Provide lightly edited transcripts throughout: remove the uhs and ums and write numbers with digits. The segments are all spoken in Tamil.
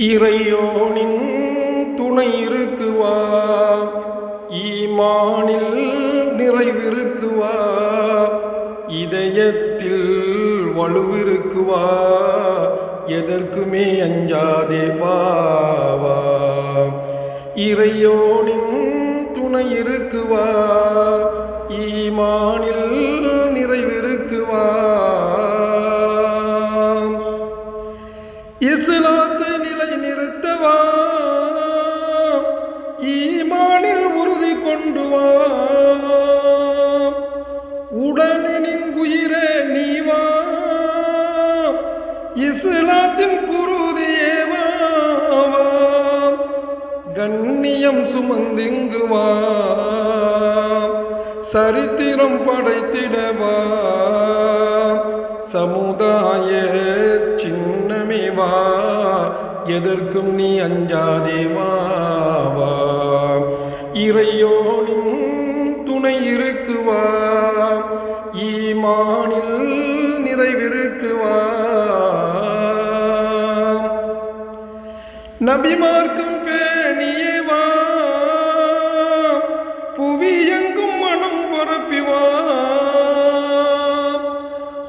இறையோனின் துணை இருக்குவா, ஈமானில் நிறைவிருக்குவா, இதயத்தில் வலுவிருக்குவா, எதற்குமே அஞ்சாதே வாவா. இறையோனின் துணை இருக்குவா, ஈமானில் நிறைவிருக்குவா, இஸ்லாத்தை நிலை நிறுத்தவா, ஈமானில் உறுதி கொண்டு வா, உடலினின் உயிரே நீவா, இஸ்லாத்தின் குருதியேவா, கண்ணியம் சுமந்திங்குவா, சரித்திரம் படைத்திடவா, சமுதாய சின்னமேவா, எதற்கும் நீ அஞ்சாதேவா. இறையோனின் துணை இருக்குவா, ஈமானில் நிறைவிருக்குவா, நபிமார்க்கும் பேணியேவா, புவியெங்கும் மனம் பொறப்பிவா,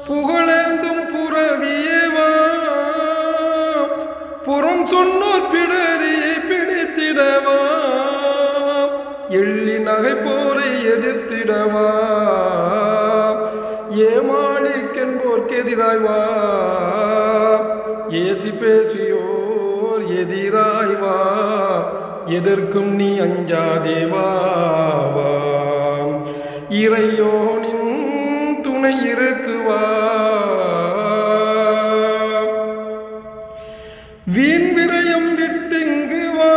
புகழேந்தும் புறவியேவா, புறம் சொன்னோர் பிடரியை பிடித்திடவா, எள்ளி நகை போரை எதிர்த்திடவா, ஏமாளிக்கென்போர்க்கு எதிராய்வா, ஏசி பேசியோர் எதிராய்வா, எதற்கும் நீ அஞ்சாதேவா. இறையோனின் துணை இருக்குவா, வீண் விரயம் விட்டுங்குவா,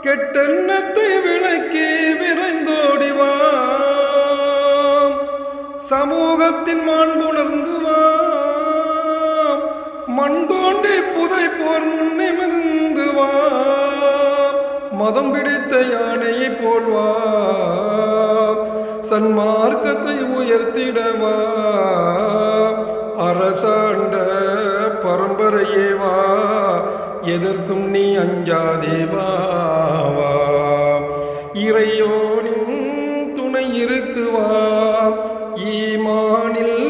கெட்டெண்ணத்தை விளக்கி விரைந்தோடிவா, சமூகத்தின் மாண்புணர்ந்துவா, மண் தோண்டி புதை போர் முன்னிமிருந்துவா, மதம் பிடித்த யானையை போல்வா, சன்மார்க்கத்தை உயர்த்திடவா, அரசாண்ட பரம்பரையேவா, எதற்கும் நீ அஞ்சாதேவா. இறையோனின் துணை இருக்குவா, ஈமானில்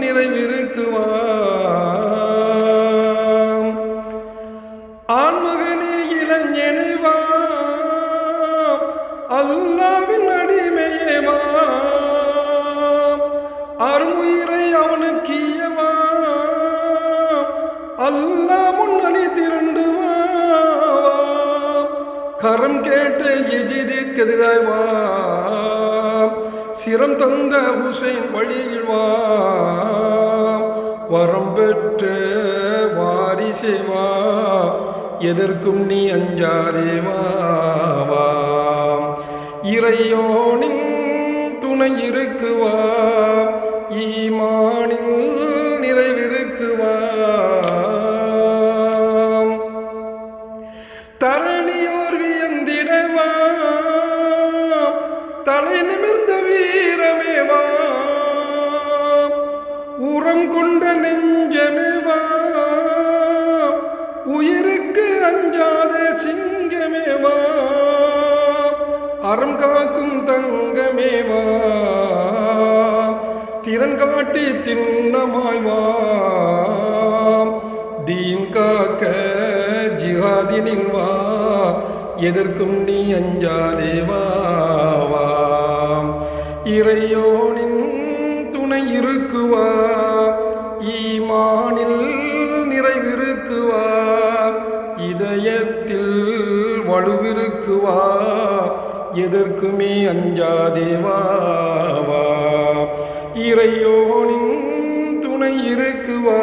நிறைவிருக்குவா, ஆண்மகனே இளைஞனேவா, அல்லாவின் அடிமையேவா, அருமுயிரை அவனுக்கியவா, அல்லாஹ் முன்னணி திரண்டுவா, கரம் கேட்ட எஜிதிற்கு எதிராய்வா, சிரம் தந்த ஹுசைன் வழியில் வா, வரம் பெற்ற வாரிசேவா, எதற்கும் நீ அஞ்சாதேவா. இறையோனின் துணை இருக்குவா, ஈமானில் நிறைவிருக்குவா, தரணியோர் வியந்திடவா, தலை நிமிர்ந்த வீரமேவா, உரம் கொண்ட நெஞ்சமேவா, உயிருக்கு அஞ்சாத சிங்கமேவா, அறம் காக்கும் தங்கமேவா, திறன் காட்டி திண்ணமாய்வா, தீன் காக்க ஜிஹாதினில் வா, எதற்கும் நீ அஞ்சாதேவா. இறையோனின் துணை இருக்குவா, ஈமானில் நிறைவிருக்குவா, இதயத்தில் வலுவிருக்குவா, எதற்குமே அஞ்சாதேவா. இறையோனின் துணை இருக்குவா,